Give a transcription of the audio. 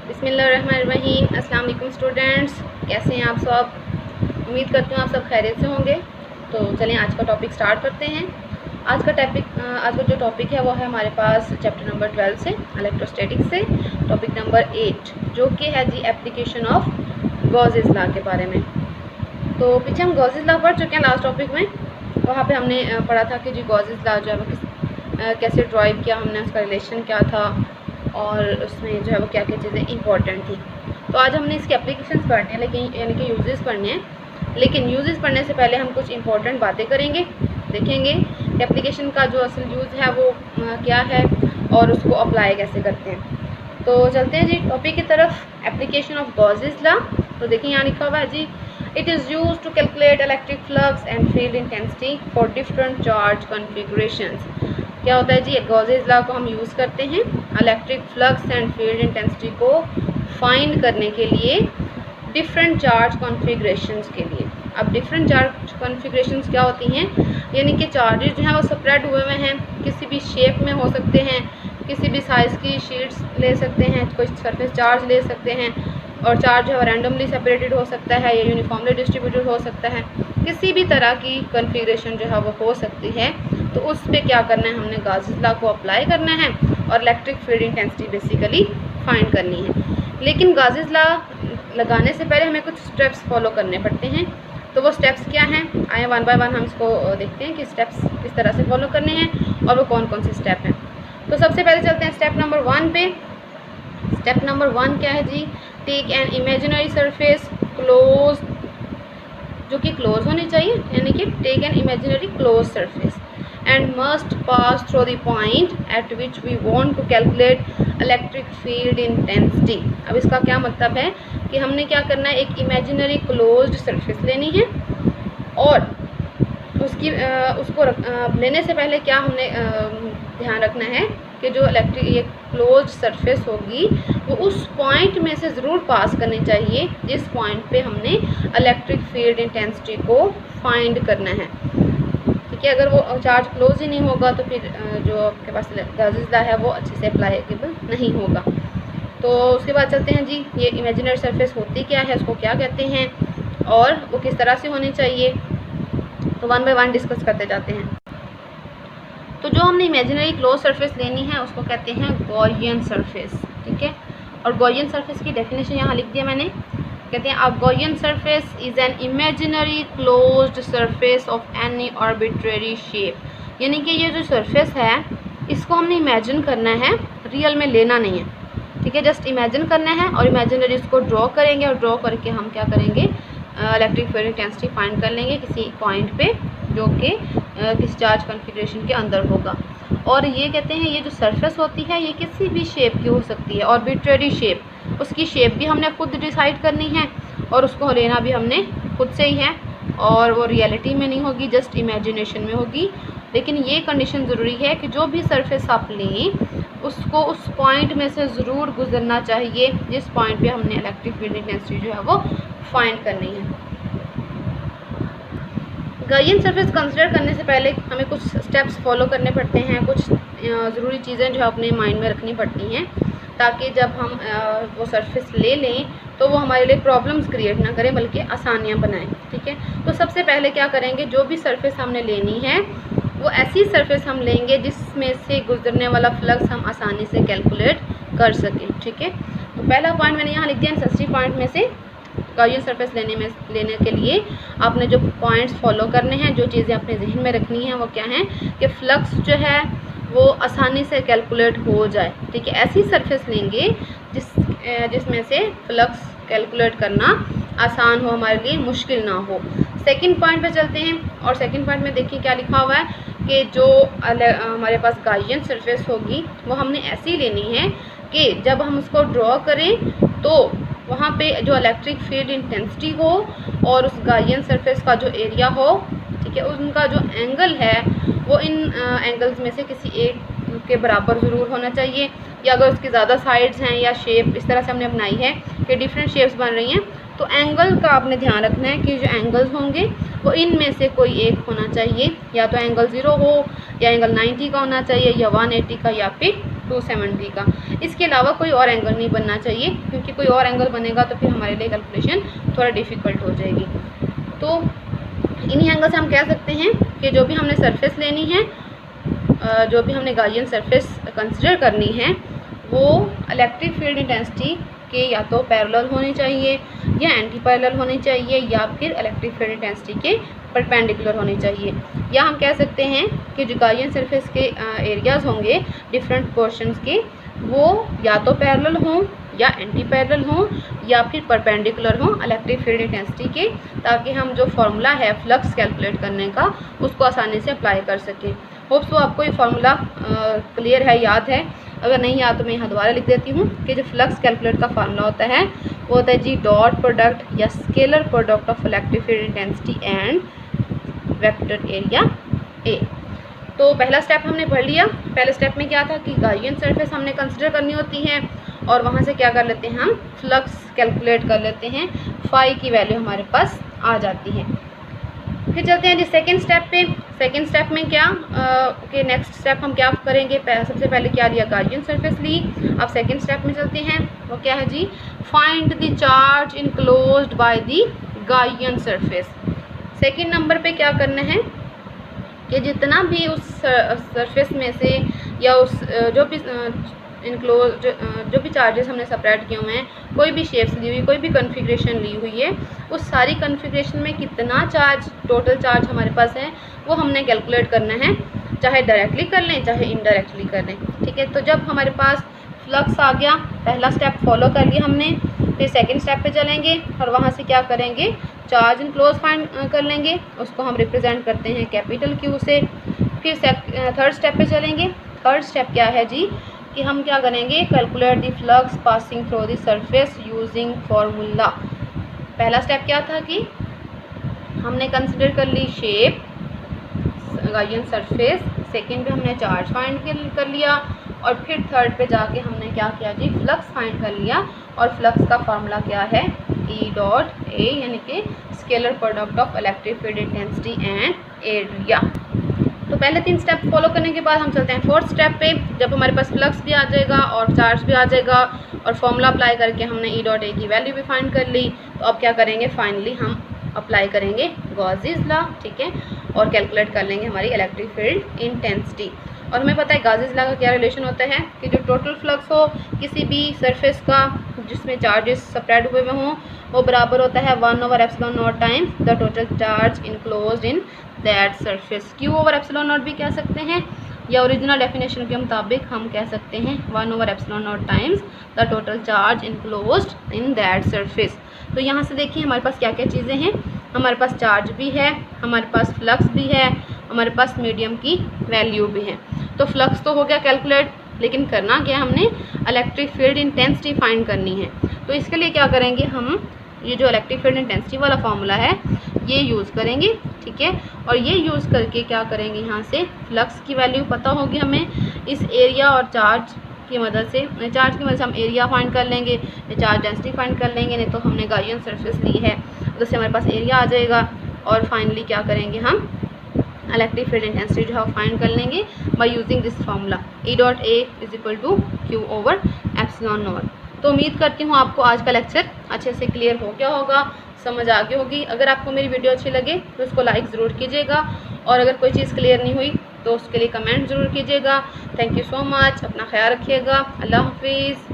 बिस्मिल्लाहिर्रहमानिर्रहीम। अस्सलाम वालेकुम स्टूडेंट्स, कैसे हैं आप सब? उम्मीद करती हूँ आप सब खैरियत से होंगे। तो चलें आज का टॉपिक स्टार्ट करते हैं। आज का जो टॉपिक है वो है हमारे पास चैप्टर नंबर 12 से, इलेक्ट्रोस्टैटिक्स से, टॉपिक नंबर 8 जो कि है जी एप्लीकेशन ऑफ गॉसेस लॉ के बारे में। तो पीछे हम गॉसेस लॉ पढ़ चुके हैं लास्ट टॉपिक में। वहाँ पे हमने पढ़ा था कि जी गॉसेस लॉ जो है वो कैसे ड्राइव किया हमने, उसका रिलेशन क्या था और उसमें जो है वो क्या क्या चीज़ें इंपॉर्टेंट थी। तो आज हमने इसके एप्लीकेशंस पढ़ने हैं, लेकिन यानी कि यूजेस पढ़ने हैं। लेकिन यूजेस पढ़ने से पहले हम कुछ इंपॉर्टेंट बातें करेंगे, देखेंगे कि एप्लीकेशन का जो असल यूज़ है वो क्या है और उसको अप्लाई कैसे करते हैं। तो चलते हैं जी टॉपिक की तरफ, एप्लीकेशन ऑफ गॉसेस लॉ। तो देखिए यहाँ लिखा हुआ है जी, it is use to calculate electric flux and field intensity for different charge configurations. क्या होता है जी, गॉसेस लॉ को हम यूज़ करते हैं electric flux and field intensity को फाइंड करने के लिए डिफरेंट चार्ज कॉन्फ़िगरेशंस के लिए। अब डिफरेंट चार्ज कॉन्फ़िगरेशंस क्या होती हैं, यानी कि चार्जेस जो हैं वो स्प्रेड हुए हुए हैं, किसी भी शेप में हो सकते हैं, किसी भी साइज़ की शीट्स ले सकते हैं, कोई सरफेस चार्ज ले सकते हैं, और चार्ज जो है रैंडमली सेपरेटेड हो सकता है या यूनिफॉर्मली डिस्ट्रीब्यूटेड हो सकता है। किसी भी तरह की कॉन्फ़िगरेशन जो है वो हो सकती है। तो उस पर क्या करना है, हमने गॉसेस लॉ को अप्लाई करना है और electric field intensity basically find करनी है। लेकिन गॉसेस लॉ लगाने से पहले हमें कुछ स्टेप्स फॉलो करने पड़ते हैं। तो वो स्टेप्स क्या हैं, आए वन बाय वन हम इसको देखते हैं कि स्टेप्स किस तरह से फॉलो करने हैं और वो कौन कौन से स्टेप हैं। तो सबसे पहले चलते हैं स्टेप नंबर 1 पे। स्टेप नंबर 1 क्या है जी, take an imaginary surface close, जो कि क्लोज होनी चाहिए, यानी कि take an imaginary close surface and must pass through the point at which we want to calculate electric field intensity. अब इसका क्या मतलब है कि हमने क्या करना है, एक इमेजिनरी क्लोज्ड सरफेस लेनी है और उसको लेने से पहले क्या हमने ध्यान रखना है कि जो ये क्लोज सरफेस होगी वो उस पॉइंट में से ज़रूर पास करनी चाहिए जिस पॉइंट पे हमने इलेक्ट्रिक फील्ड इंटेंसिटी को फाइंड करना है। ठीक है, अगर वो चार्ज क्लोज ही नहीं होगा तो फिर जो आपके पास गॉसेस लॉ है वो अच्छे से अप्लाइबल नहीं होगा। तो उसके बाद चलते हैं जी, ये इमेजिनरी सरफेस होती क्या है, उसको क्या कहते हैं और वो किस तरह से होनी चाहिए। तो वन बाय वन डिस्कस करते जाते हैं। तो जो हमने इमेजिनरी क्लोज सरफेस लेनी है उसको कहते हैं गॉसियन सरफेस। ठीक है, और गॉसियन सरफेस की डेफिनेशन यहाँ लिख दिया मैंने। कहते हैं a Gaussian surface is an imaginary closed surface of any arbitrary shape. यानी कि ये जो सरफेस है इसको हमने इमेजिन करना है, रियल में लेना नहीं है। ठीक है, जस्ट इमेजिन करना है और इमेजिनरी इसको ड्रॉ करेंगे और ड्रॉ करके हम क्या करेंगे, इलेक्ट्रिक फील्ड इंटेंसिटी फाइंड कर लेंगे किसी पॉइंट पे जो कि किसी चार्ज कॉन्फ़िगरेशन के अंदर होगा। और ये कहते हैं ये जो सरफेस होती है ये किसी भी शेप की हो सकती है, आर्बिट्रेरी शेप, उसकी शेप भी हमने खुद डिसाइड करनी है और उसको लेना भी हमने खुद से ही है, और वो रियलिटी में नहीं होगी, जस्ट इमेजिनेशन में होगी। लेकिन ये कंडीशन ज़रूरी है कि जो भी सरफेस आप लें उसको उस पॉइंट में से ज़रूर गुजरना चाहिए जिस पॉइंट पे हमने इलेक्ट्रिक फील्ड इंटेंसिटी जो है वो फाइंड करनी है। गॉसियन सरफेस कंसिडर करने से पहले हमें कुछ स्टेप्स फॉलो करने पड़ते हैं, कुछ ज़रूरी चीज़ें जो अपने माइंड में रखनी पड़ती हैं ताकि जब हम वो सरफेस ले लें तो वो हमारे लिए प्रॉब्लम्स क्रिएट ना करें बल्कि आसानियाँ बनाएं। ठीक है, तो सबसे पहले क्या करेंगे, जो भी सरफेस हमने लेनी है वो ऐसी सरफेस हम लेंगे जिसमें से गुजरने वाला फ्लक्स हम आसानी से कैलकुलेट कर सकें। ठीक है, तो पहला पॉइंट मैंने यहाँ लिख दिया, नेसेसरी पॉइंट में से गॉसियन सरफेस लेने के लिए आपने जो पॉइंट्स फॉलो करने हैं, जो चीज़ें अपने जहन में रखनी हैं वो क्या हैं कि फ्लक्स जो है वो आसानी से कैलकुलेट हो जाए। ठीक है, ऐसी सरफेस लेंगे जिसमें से फ्लक्स कैलकुलेट करना आसान हो, हमारे लिए मुश्किल ना हो। सेकंड पॉइंट पे चलते हैं और सेकंड पॉइंट में देखिए क्या लिखा हुआ है कि जो हमारे पास गॉसियन सरफेस होगी वो हमने ऐसी लेनी है कि जब हम उसको ड्रॉ करें तो वहाँ पे जो इलेक्ट्रिक फील्ड इंटेंसिटी हो और उस गॉसियन सरफेस का जो एरिया हो, ठीक है, उनका जो एंगल है वो इन एंगल्स में से किसी एक के बराबर ज़रूर होना चाहिए। या अगर उसकी ज़्यादा साइड्स हैं या शेप इस तरह से हमने बनाई है कि डिफरेंट शेप्स बन रही हैं, तो एंगल का आपने ध्यान रखना है कि जो एंगल्स होंगे वो इनमें से कोई एक होना चाहिए, या तो एंगल 0 हो या एंगल 90 का होना चाहिए या 180 का या फिर 270 का। इसके अलावा कोई और एंगल नहीं बनना चाहिए, क्योंकि कोई और एंगल बनेगा तो फिर हमारे लिए कैलकुलेशन थोड़ा डिफ़िकल्ट हो जाएगी। तो इन्हीं एंगल से हम कह सकते हैं कि जो भी हमने सरफेस लेनी है, जो भी हमने गाउसियन सरफेस कंसिडर करनी है, वो इलेक्ट्रिक फील्ड इंटेंसिटी के या तो पैरेलल होनी चाहिए या एंटी पैरेलल होनी चाहिए या फिर इलेक्ट्रिक फील्ड इंटेंसिटी के परपेंडिकुलर होनी चाहिए। या हम कह सकते हैं कि जो गाउसियन सरफेस के एरियाज़ होंगे डिफरेंट पोर्शंस के, वो या तो पैरेलल हों या एंटी पैरेलल हों या फिर परपेंडिकुलर हों इलेक्ट्रिक फील्ड इंटेंसिटी के, ताकि हम जो फार्मूला है फ्लक्स कैलकुलेट करने का उसको आसानी से अप्लाई कर सकें। होप्स आपको ये फार्मूला क्लियर है, याद है। अगर नहीं याद तो मैं यहाँ दोबारा लिख देती हूँ कि जो फ्लक्स कैलकुलेट का फार्मूला होता है वो होता है जी डॉट प्रोडक्ट या scalar product of electric field intensity and vector area A. तो पहला स्टेप हमने पढ़ लिया। पहले स्टेप में क्या था कि गाउसियन सरफेस हमने कंसिडर करनी होती है और वहाँ से क्या कर लेते हैं, हम फ्लक्स कैलकुलेट कर लेते हैं, फाई की वैल्यू हमारे पास आ जाती है। फिर चलते हैं जी सेकेंड स्टेप पे। सेकेंड स्टेप में क्या कि नेक्स्ट स्टेप हम क्या करेंगे, सबसे पहले क्या लिया, गाउसियन सरफेस ली। अब सेकेंड स्टेप में चलते हैं, वो क्या है जी, find the charge enclosed by the Gaussian surface. Second number पे क्या करना है कि जितना भी उस सरफेस में से या उस जो भी इनक्लोज जो भी चार्जेस हमने सेपरेट किए हुए हैं, कोई भी शेप्स ली हुई, कोई भी कॉन्फ़िगरेशन ली हुई है, उस सारी कॉन्फ़िगरेशन में कितना चार्ज, टोटल चार्ज हमारे पास है, वो हमने कैलकुलेट करना है, चाहे डायरेक्टली कर लें चाहे इनडायरेक्टली कर लें। ठीक है, तो जब हमारे पास फ्लक्स आ गया, पहला स्टेप फॉलो कर लिया हमने, फिर सेकेंड स्टेप पे चलेंगे और वहाँ से क्या करेंगे, चार्ज इनक्लोज फाइंड कर लेंगे, उसको हम रिप्रेजेंट करते हैं कैपिटल क्यू से। फिर थर्ड स्टेप पे चलेंगे। थर्ड स्टेप क्या है जी कि हम क्या करेंगे, calculate the flux passing through the surface using formula. पहला स्टेप क्या था कि हमने कंसिडर कर ली शेप गाउसियन सरफेस, सेकेंड पे हमने चार्ज फाइंड कर लिया और फिर थर्ड पे जाके हमने क्या किया जी, फ्लक्स फाइंड कर लिया। और फ्लक्स का फार्मूला क्या है, ई डॉट ए, यानी कि scalar product of electric field intensity and area. तो पहले 3 स्टेप फॉलो करने के बाद हम चलते हैं फोर्थ स्टेप पे। जब हमारे पास फ्लक्स भी आ जाएगा और चार्ज भी आ जाएगा और फॉर्मूला अप्लाई करके हमने ई डॉट ए की वैल्यू भी फाइंड कर ली, तो अब क्या करेंगे, फाइनली हम अप्लाई करेंगे गॉसेस लॉ। ठीक है, और कैलकुलेट कर लेंगे हमारी इलेक्ट्रिक फील्ड इंटेंसिटी। और हमें पता है गॉसेस लॉ का क्या रिलेशन होता है कि जो टोटल फ्लक्स हो किसी भी सरफेस का जिसमें चार्जेस स्प्रेड हुए हों, वो बराबर होता है 1/ε0 times the total charge enclosed in that surface. Q/ε0 भी कह सकते हैं, या ओरिजिनल डेफिनेशन के मुताबिक हम कह सकते हैं 1/ε0 times the total charge enclosed in that surface. तो यहाँ से देखिए हमारे पास क्या क्या चीज़ें हैं, हमारे पास चार्ज भी है, हमारे पास फ्लक्स भी है, हमारे पास मीडियम की वैल्यू भी है। तो फ्लक्स तो हो गया कैलकुलेट, लेकिन करना क्या, हमने इलेक्ट्रिक फील्ड इंटेंसिटी फाइंड करनी है। तो इसके लिए क्या करेंगे, हम ये जो इलेक्ट्रिक फील्ड इंटेंसिटी वाला फार्मूला है ये यूज़ करेंगे। ठीक है, और ये यूज़ करके क्या करेंगे, यहाँ से फ्लक्स की वैल्यू पता होगी हमें, इस एरिया और चार्ज की मदद से, चार्ज की मदद से हम एरिया फाइंड कर लेंगे, चार्ज डेंसिटी फाइंड कर लेंगे, नहीं तो हमने गाउसियन सरफेस ली है तो उससे हमारे पास एरिया आ जाएगा। और फाइनली क्या करेंगे, हम इलेक्ट्रिक फील्ड इंटेंसिटी जो है फाइंड कर लेंगे by using this formula E dot A is equal to Q/ε0। तो उम्मीद करती हूँ आपको आज का लेक्चर अच्छे से क्लियर हो गया होगा, समझ आ गई होगी। अगर आपको मेरी वीडियो अच्छी लगे तो उसको लाइक ज़रूर कीजिएगा, और अगर कोई चीज़ क्लियर नहीं हुई तो उसके लिए कमेंट ज़रूर कीजिएगा। थैंक यू सो मच, अपना ख्याल रखिएगा, अल्लाह हाफिज़।